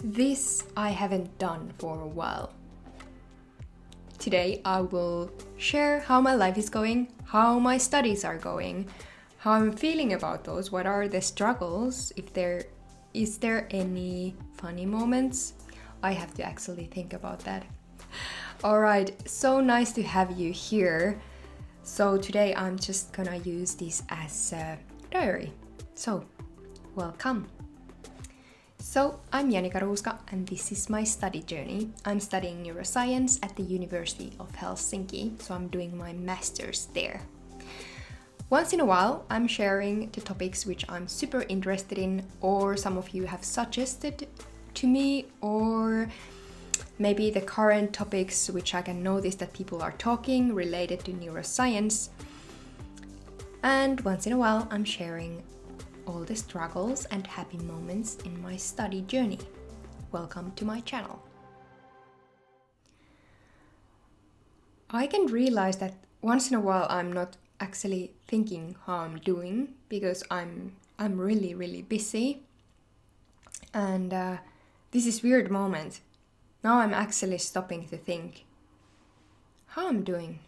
This I haven't done for a while. Today I will share how my life is going, how my studies are going, how I'm feeling about those, what are the struggles, is there any funny moments. I have to actually think about that. Alright, so nice to have you here. So today I'm just gonna use this as a diary. So, welcome. So, I'm Janika Ruuska and this is my study journey. I'm studying neuroscience at the University of Helsinki, so I'm doing my master's there. Once in a while, I'm sharing the topics which I'm super interested in, or some of you have suggested to me, or maybe the current topics which I can notice that people are talking related to neuroscience. And once in a while, I'm sharing all the struggles and happy moments in my study journey. Welcome to my channel. I can realize that once in a while I'm not actually thinking how I'm doing because I'm really busy, and this is weird moment. Now I'm actually stopping to think how I'm doing.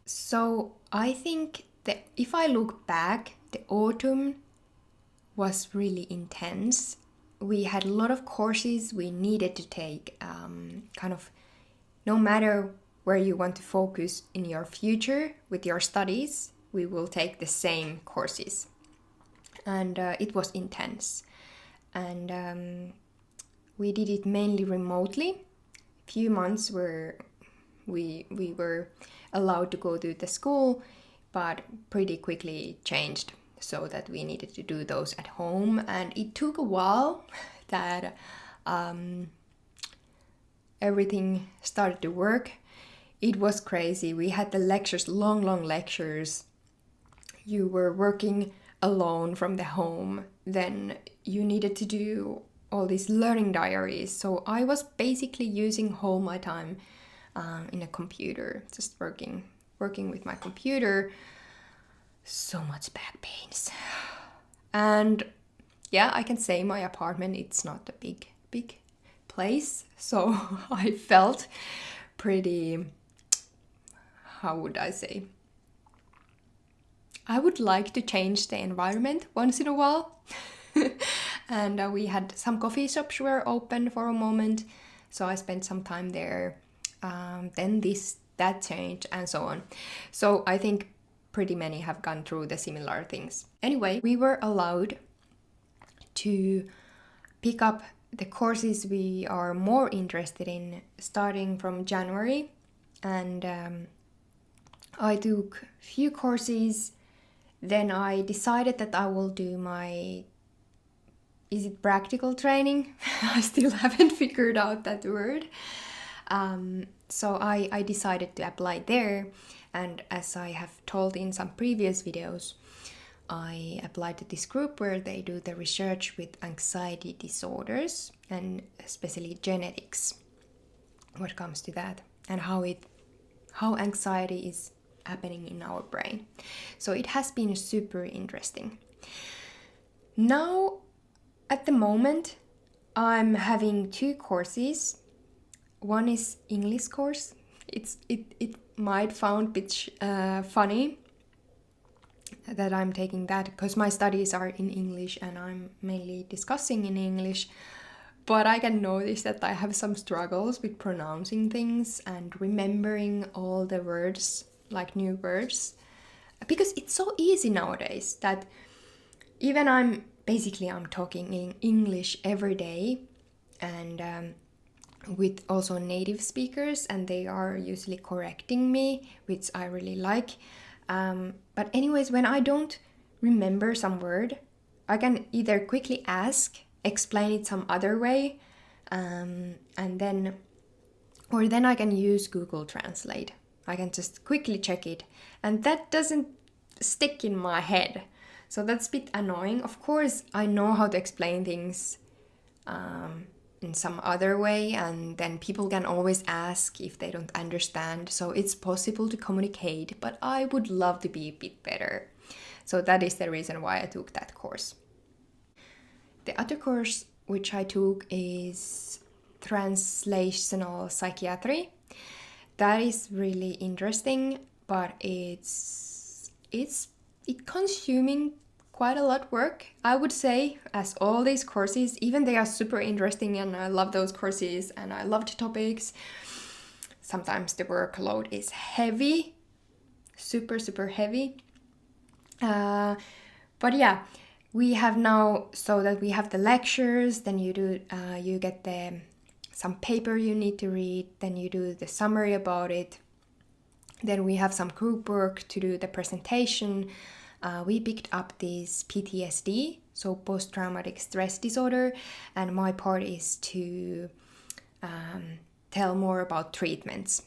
So I think that if I look back, the autumn was really intense. We had a lot of courses we needed to take, no matter where you want to focus in your future with your studies, we will take the same courses. And it was intense. And we did it mainly remotely. A few months where we were allowed to go to the school, but pretty quickly changed so that we needed to do those at home. And it took a while that everything started to work. It was crazy. We had the lectures, long lectures. You were working alone from the home. Then you needed to do all these learning diaries. So I was basically using all my time in a computer, just working with my computer. So much back pains. And yeah, I can say my apartment, it's not a big place. So I felt pretty, how would I say? I would like to change the environment once in a while. And we had some coffee shops were open for a moment. So I spent some time there. Then that changed and so on. So I think pretty many have gone through the similar things. Anyway, we were allowed to pick up the courses we are more interested in starting from January. And I took a few courses. Then I decided that I will do my, is it practical training? I still haven't figured out that word. So I decided to apply there, and as I have told in some previous videos, I applied to this group where they do the research with anxiety disorders and especially genetics, what comes to that, and how anxiety is happening in our brain. So it has been super interesting. Now, at the moment, I'm having two courses. One is English course. It might sound a bit funny that I'm taking that because my studies are in English and I'm mainly discussing in English. But I can notice that I have some struggles with pronouncing things and remembering all the words, like new words. Because it's so easy nowadays that even I'm talking in English every day, and with also native speakers, and they are usually correcting me, which I really like. But anyways, when I don't remember some word, I can either quickly ask, explain it some other way, and then I can use Google Translate. I can just quickly check it, and that doesn't stick in my head. So that's a bit annoying. Of course, I know how to explain things in some other way, and then people can always ask if they don't understand. So it's possible to communicate, but I would love to be a bit better. So that is the reason why I took that course. The other course which I took is translational psychiatry. That is really interesting, but it's consuming quite a lot of work, I would say, as all these courses, even they are super interesting and I love those courses and I love the topics. Sometimes the workload is heavy, super heavy. But yeah, we have now, so that we have the lectures, then you get some paper you need to read, then you do the summary about it. Then we have some group work to do the presentation. We picked up this PTSD, so post-traumatic stress disorder, and my part is to tell more about treatments.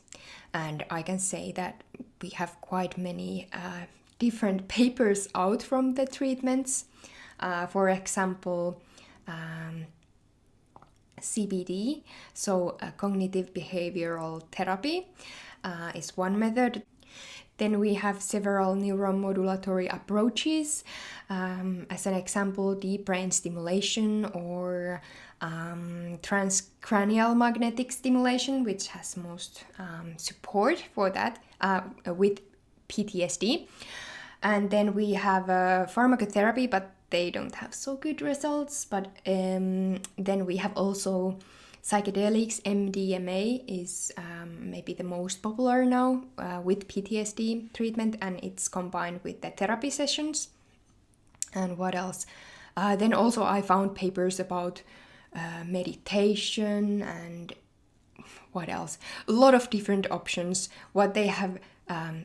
And I can say that we have quite many different papers out from the treatments. For example, CBT, so cognitive behavioral therapy, is one method. Then we have several neuromodulatory approaches, as an example, deep brain stimulation or transcranial magnetic stimulation, which has most support for that with PTSD. And then we have pharmacotherapy, but they don't have so good results. But then we have also psychedelics. MDMA is maybe the most popular now with PTSD treatment, and it's combined with the therapy sessions. And what else? Then also I found papers about meditation and what else? A lot of different options. What they have,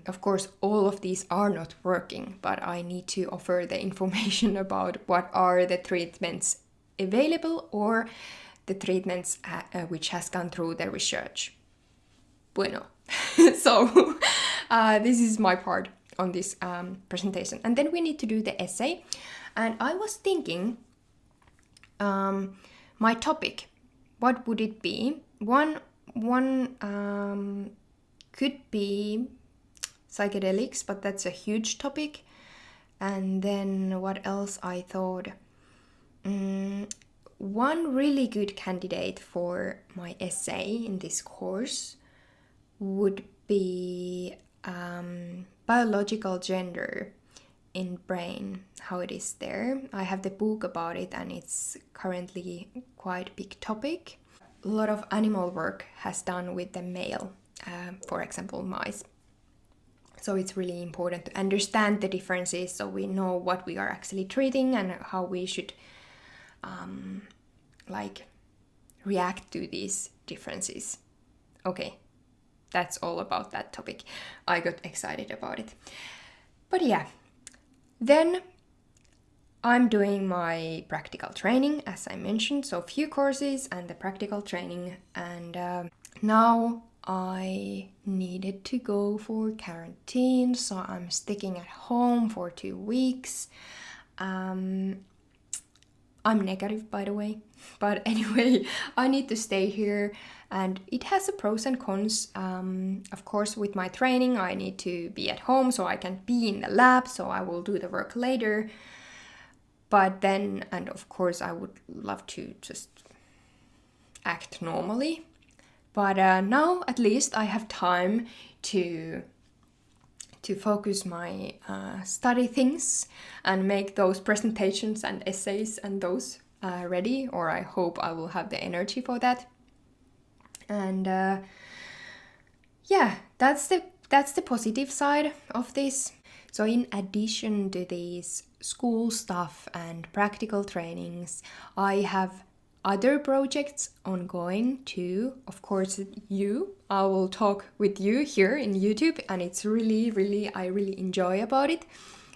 of course, all of these are not working, but I need to offer the information about what are the treatments available or the treatments which has gone through the research. Bueno. So this is my part on this presentation. And then we need to do the essay. And I was thinking, my topic, what would it be? One could be psychedelics, but that's a huge topic. And then what else I thought? One really good candidate for my essay in this course would be biological gender in brain, how it is there. I have the book about it and it's currently quite a big topic. A lot of animal work has done with the male, for example, mice. So it's really important to understand the differences so we know what we are actually treating and how we should react to these differences. Okay, that's all about that topic. I got excited about it. But yeah, then I'm doing my practical training, as I mentioned, so a few courses and the practical training. And now I needed to go for quarantine, so I'm sticking at home for 2 weeks. I'm negative, by the way, but anyway, I need to stay here, and it has a pros and cons. Of course, with my training, I need to be at home, so I can be in the lab, so I will do the work later. But then, and of course, I would love to just act normally. But now, at least, I have time to focus my study things and make those presentations and essays and those ready, or I hope I will have the energy for that. And yeah, that's the positive side of this. So in addition to these school stuff and practical trainings, I have other projects ongoing too. Of course, I will talk with you here in YouTube, and it's really, I really enjoy about it.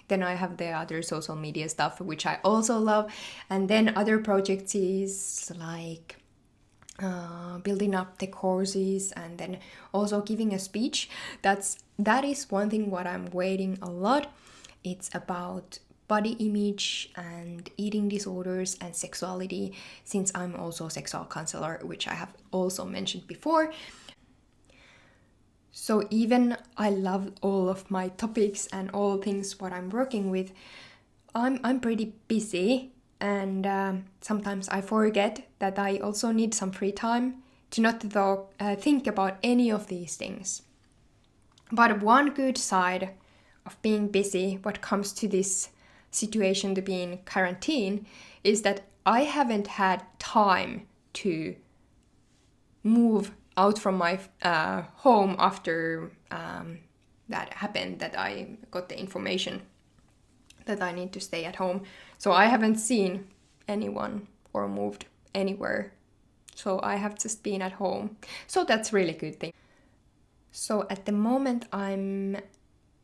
Then I have the other social media stuff, which I also love. And then other projects is like building up the courses and then also giving a speech. That is one thing what I'm waiting a lot. It's about body image and eating disorders and sexuality, since I'm also a sexual counselor, which I have also mentioned before. So even I love all of my topics and all things what I'm working with, I'm pretty busy, and sometimes I forget that I also need some free time to not think about any of these things. But one good side of being busy, what comes to this situation to be in quarantine, is that I haven't had time to move out from my home after that happened, that I got the information that I need to stay at home. So I haven't seen anyone or moved anywhere. So I have just been at home. So that's really good thing. So at the moment I'm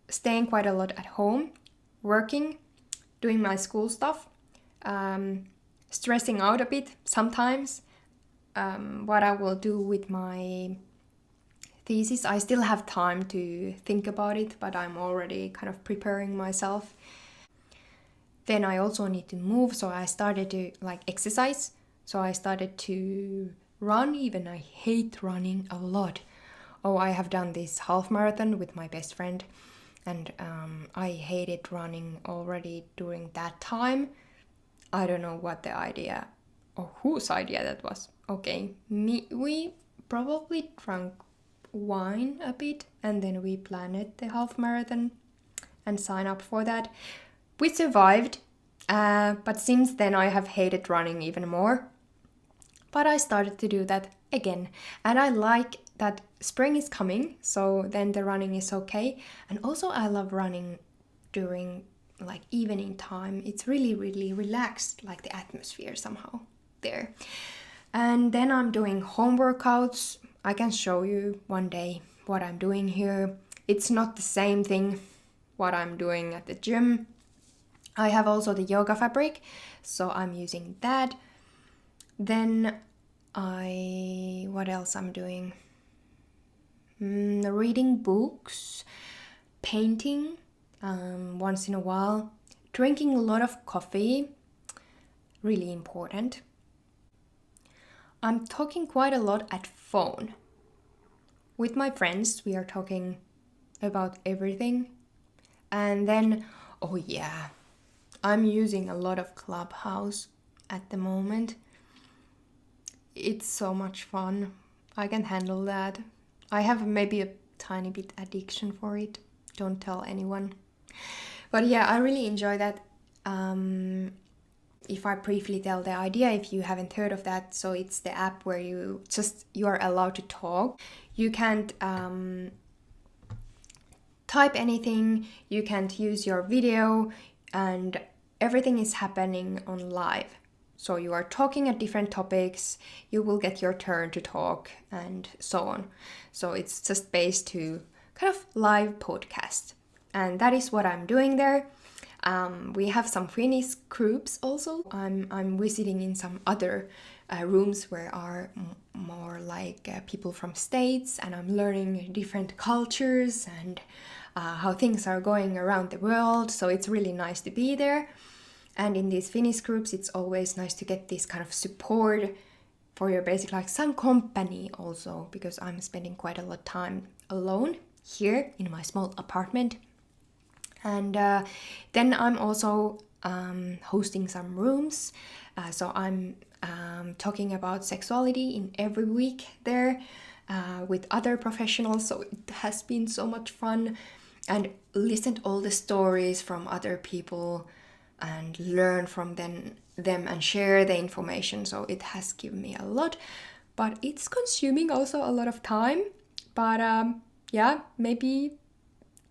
staying quite a lot at home, working, doing my school stuff, stressing out a bit sometimes. What I will do with my thesis, I still have time to think about it, but I'm already kind of preparing myself. Then I also need to move, so I started to exercise. So I started to run, even I hate running a lot. Oh, I have done this half marathon with my best friend, and I hated running already during that time. I don't know what the idea or whose idea that was. Okay, we probably drank wine a bit, and then we planned the half marathon and signed up for that. We survived, but since then I have hated running even more. But I started to do that again, and I like that spring is coming, so then the running is okay. And also I love running during evening time. It's really, really relaxed, like the atmosphere somehow there. And then I'm doing home workouts. I can show you one day what I'm doing here. It's not the same thing what I'm doing at the gym. I have also the yoga fabric, so I'm using that. Then what else I'm doing? Reading books, painting once in a while, drinking a lot of coffee, really important. I'm talking quite a lot at phone. With my friends, we are talking about everything. And then, oh yeah, I'm using a lot of Clubhouse at the moment. It's so much fun. I can handle that. I have maybe a tiny bit addiction for it. Don't tell anyone. But yeah, I really enjoy that. If I briefly tell the idea, if you haven't heard of that, so it's the app where you are allowed to talk. You can't type anything, you can't use your video, and everything is happening on live. So you are talking at different topics, you will get your turn to talk, and so on. So it's just based to kind of live podcast. And that is what I'm doing there. We have some Finnish groups also. I'm visiting in some other rooms where are more people from States, and I'm learning different cultures and how things are going around the world. So it's really nice to be there. And in these Finnish groups, it's always nice to get this kind of support for your basic, some company also, because I'm spending quite a lot of time alone here in my small apartment. And then I'm also hosting some rooms. So I'm talking about sexuality in every week there with other professionals. So it has been so much fun, and listen to all the stories from other people and learn from them and share the information. So it has given me a lot, but it's consuming also a lot of time. But yeah, maybe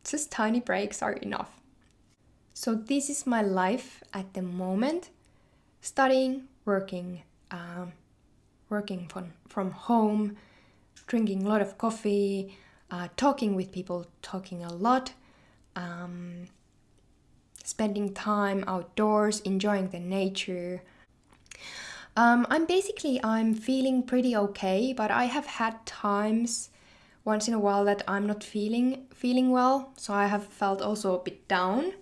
just tiny breaks are enough. So this is my life at the moment: studying, working, working from home, drinking a lot of coffee, talking with people, talking a lot, spending time outdoors, enjoying the nature. I'm feeling pretty okay, but I have had times once in a while that I'm not feeling well, so I have felt also a bit down.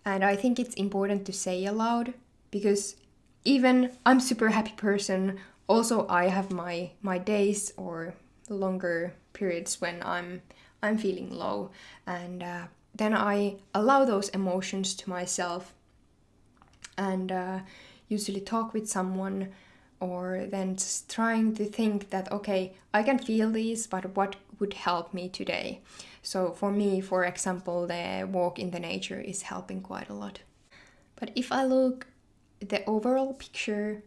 And I think it's important to say aloud, because even I'm super happy person, also I have my days or longer periods when I'm I'm feeling low, and then I allow those emotions to myself, and usually talk with someone, or then just trying to think that, okay, I can feel these, but what would help me today? So for me, for example, the walk in the nature is helping quite a lot. But if I look at the overall picture,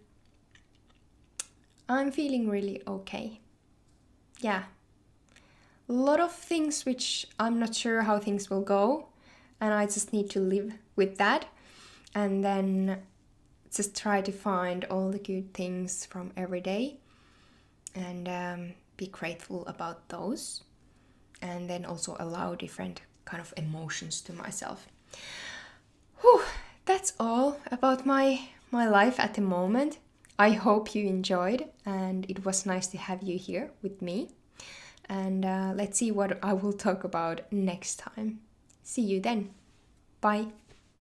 I'm feeling really okay. Yeah. A lot of things which I'm not sure how things will go, and I just need to live with that, and then just try to find all the good things from every day, and be grateful about those, and then also allow different kind of emotions to myself. Whew, that's all about my life at the moment. I hope you enjoyed, and it was nice to have you here with me. And let's see what I will talk about next time. See you then. Bye.